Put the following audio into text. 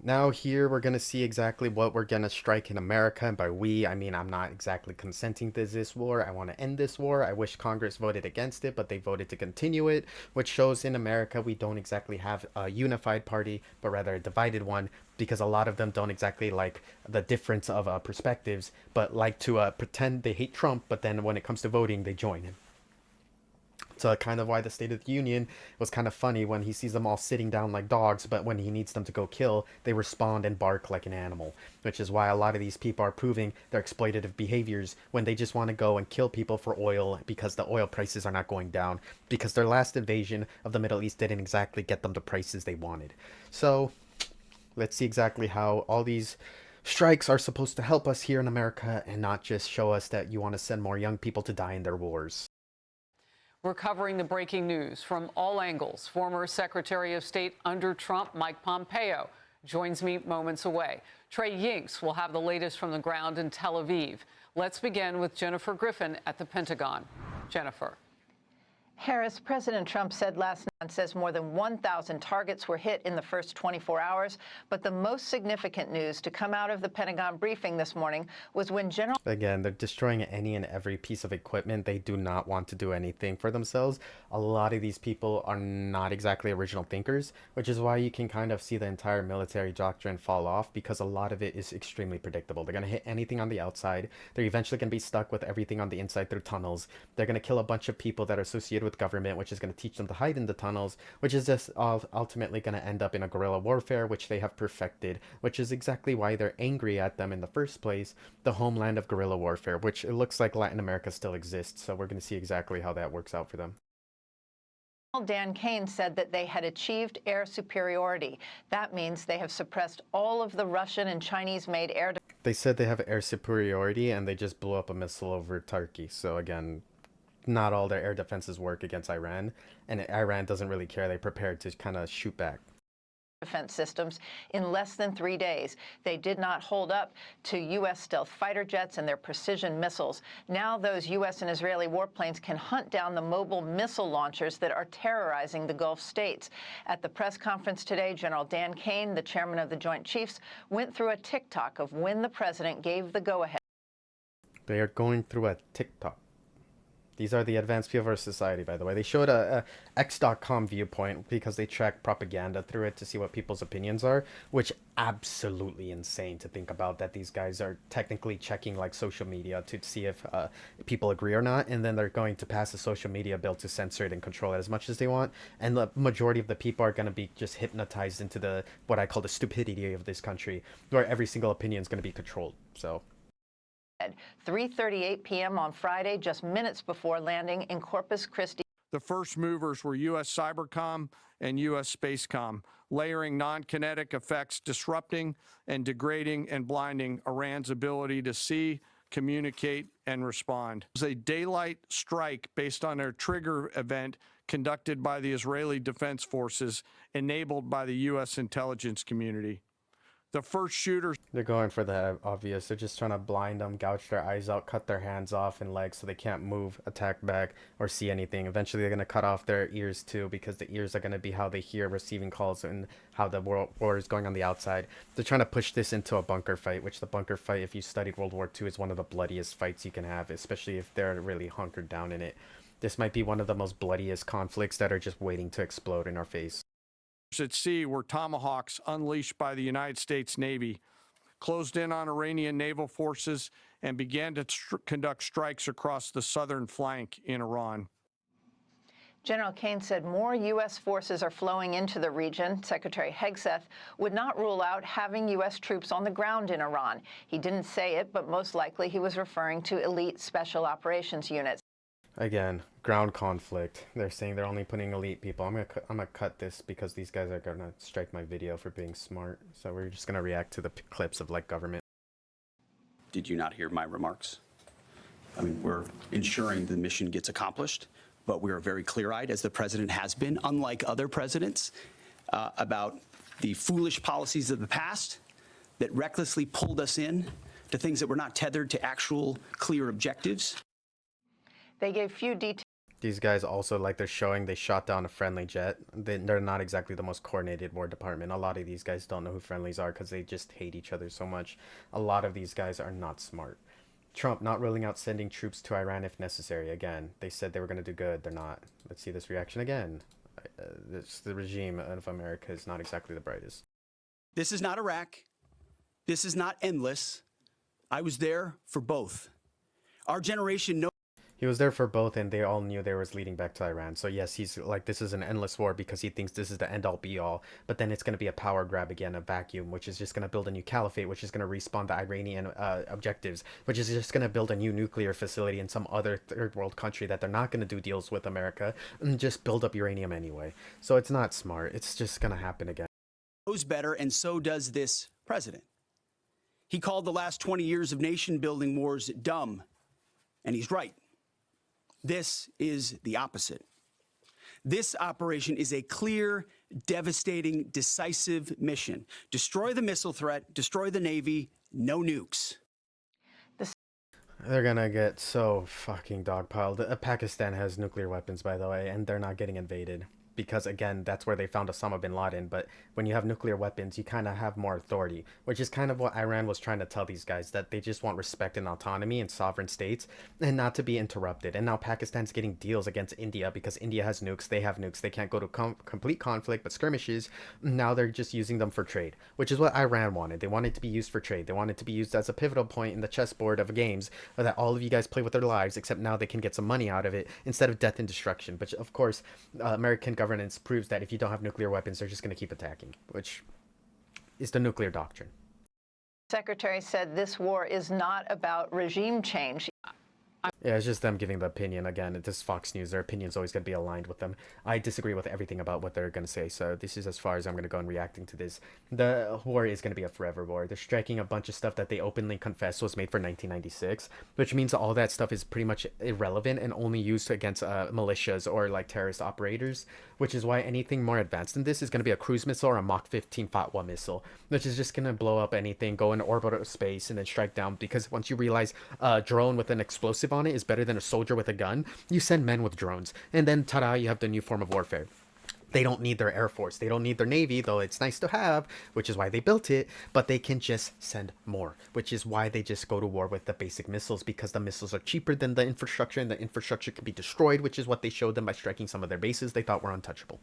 Now here we're going to see exactly what we're going to strike in America. And by we, I mean I'm not exactly consenting to this war. I want to end this war. I wish Congress voted against it, but they voted to continue it, which shows in America we don't exactly have a unified party, but rather a divided one, because a lot of them don't exactly like the difference of perspectives, but like to pretend they hate Trump, but then when it comes to voting, they join him. So kind of why the State of the Union was kind of funny when he sees them all sitting down like dogs, but when he needs them to go kill, they respond and bark like an animal, which is why a lot of these people are proving their exploitative behaviors when they just want to go and kill people for oil because the oil prices are not going down, because their last invasion of the Middle East didn't exactly get them the prices they wanted. So let's see exactly how all these strikes are supposed to help us here in America and not just show us that you want to send more young people to die in their wars. We're covering the breaking news from all angles. Former Secretary of State under Trump, Mike Pompeo, joins me moments away. Trey Yingst will have the latest from the ground in Tel Aviv. Let's begin with Jennifer Griffin at the Pentagon. Jennifer. Harris, President Trump said last night, says more than 1,000 targets were hit in the first 24 hours. But the most significant news to come out of the Pentagon briefing this morning was when General... Again, they're destroying any and every piece of equipment. They do not want to do anything for themselves. A lot of these people are not exactly original thinkers, which is why you can kind of see the entire military doctrine fall off, because a lot of it is extremely predictable. They're going to hit anything on the outside. They're eventually going to be stuck with everything on the inside through tunnels. They're going to kill a bunch of people that are associated with government, which is going to teach them to hide in the tunnels, which is just ultimately going to end up in a guerrilla warfare, which they have perfected, which is exactly why they're angry at them in the first place, the homeland of guerrilla warfare, which it looks like Latin America still exists. So we're going to see exactly how that works out for them. Dan Kane said that they had achieved air superiority. That means they have suppressed all of the Russian and Chinese-made air. They said they have air superiority, and they just blew up a missile over Turkey. So again, not all their air defenses work against Iran, and Iran doesn't really care. They prepared to kind of shoot back. Defense systems in less than 3 days. They did not hold up to U.S. stealth fighter jets and their precision missiles. Now those U.S. and Israeli warplanes can hunt down the mobile missile launchers that are terrorizing the Gulf states. At the press conference today, General Dan Kane, the chairman of the Joint Chiefs, went through a tick-tock of when the president gave the go-ahead. They are going through a TikTok. These are the advanced people of our society, by the way. They showed a X.com viewpoint because they track propaganda through it to see what people's opinions are, which absolutely insane to think about, that these guys are technically checking like social media to see if people agree or not, and then they're going to pass a social media bill to censor it and control it as much as they want. And the majority of the people are going to be just hypnotized into the what I call the stupidity of this country, where every single opinion is going to be controlled. So 3:38 p.m. on Friday, just minutes before landing in Corpus Christi. The first movers were U.S. Cybercom and U.S. Spacecom, layering non-kinetic effects, disrupting and degrading and blinding Iran's ability to see, communicate, and respond. It was a daylight strike based on a trigger event conducted by the Israeli Defense Forces, enabled by the U.S. intelligence community. The first shooters... They're going for the obvious. They're just trying to blind them, gouge their eyes out, cut their hands off and legs so they can't move, attack back, or see anything. Eventually, they're going to cut off their ears, too, because the ears are going to be how they hear receiving calls and how the war is going on the outside. They're trying to push this into a bunker fight, which the bunker fight, if you studied World War II, is one of the bloodiest fights you can have, especially if they're really hunkered down in it. This might be one of the most bloodiest conflicts that are just waiting to explode in our face. At sea were Tomahawks unleashed by the United States Navy, closed in on Iranian naval forces, and began to conduct strikes across the southern flank in Iran. General Kane said more U.S. forces are flowing into the region. Secretary Hegseth would not rule out having U.S. troops on the ground in Iran. He didn't say it, but most likely he was referring to elite special operations units. Again, ground conflict. They're saying they're only putting elite people. I'm gonna cut this because these guys are gonna strike my video for being smart. So we're just gonna react to the clips of like government. Did you not hear my remarks? I mean, we're ensuring the mission gets accomplished, but we are very clear-eyed, as the president has been, unlike other presidents, about the foolish policies of the past that recklessly pulled us in to things that were not tethered to actual clear objectives. They gave few details. These guys also, like they're showing, they shot down a friendly jet. They're not exactly the most coordinated War Department. A lot of these guys don't know who friendlies are because they just hate each other so much. A lot of these guys are not smart. Trump not ruling out sending troops to Iran if necessary. Again, they said they were going to do good. They're not. Let's see this reaction again. The regime of America is not exactly the brightest. This is not Iraq. This is not endless. I was there for both. Our generation knows. He was there for both, and they all knew they was leading back to Iran. So yes, he's like, this is an endless war because he thinks this is the end all be all. But then it's going to be a power grab again, a vacuum, which is just going to build a new caliphate, which is going to respawn the Iranian objectives, which is just going to build a new nuclear facility in some other third world country that they're not going to do deals with America and just build up uranium anyway. So it's not smart. It's just going to happen again. Knows better, and so does this president. He called the last 20 years of nation-building wars dumb, and he's right. This is the opposite. This operation is a clear, devastating, decisive mission. Destroy the missile threat, destroy the Navy, no nukes. They're gonna get so fucking dogpiled. Pakistan has nuclear weapons, by the way, and they're not getting invaded. Because, again, that's where they found Osama bin Laden. But when you have nuclear weapons, you kind of have more authority, which is kind of what Iran was trying to tell these guys, that they just want respect and autonomy and sovereign states and not to be interrupted. And now Pakistan's getting deals against India because India has nukes, they have nukes, they can't go to complete conflict, but skirmishes. Now they're just using them for trade, which is what Iran wanted. They wanted to be used for trade. They wanted to be used as a pivotal point in the chessboard of games that all of you guys play with their lives, except now they can get some money out of it instead of death and destruction. But, of course, American governance proves that if you don't have nuclear weapons, they're just going to keep attacking, which is the nuclear doctrine. Secretary said this war is not about regime change. Yeah, it's just them giving the opinion. Again, this is Fox News. Their opinion's always going to be aligned with them. I disagree with everything about what they're going to say, so this is as far as I'm going to go in reacting to this. The war is going to be a forever war. They're striking a bunch of stuff that they openly confess was made for 1996, which means all that stuff is pretty much irrelevant and only used against militias or like terrorist operators, which is why anything more advanced than this is going to be a cruise missile or a Mach 15 Fatwa missile, which is just going to blow up anything, go in orbital space, and then strike down. Because once you realize a drone with an explosive on it is better than a soldier with a gun, you send men with drones, and then ta-da, you have the new form of warfare. They don't need their Air Force. They don't need their Navy, though it's nice to have, which is why they built it, but they can just send more, which is why they just go to war with the basic missiles, because the missiles are cheaper than the infrastructure, and the infrastructure can be destroyed, which is what they showed them by striking some of their bases they thought were untouchable.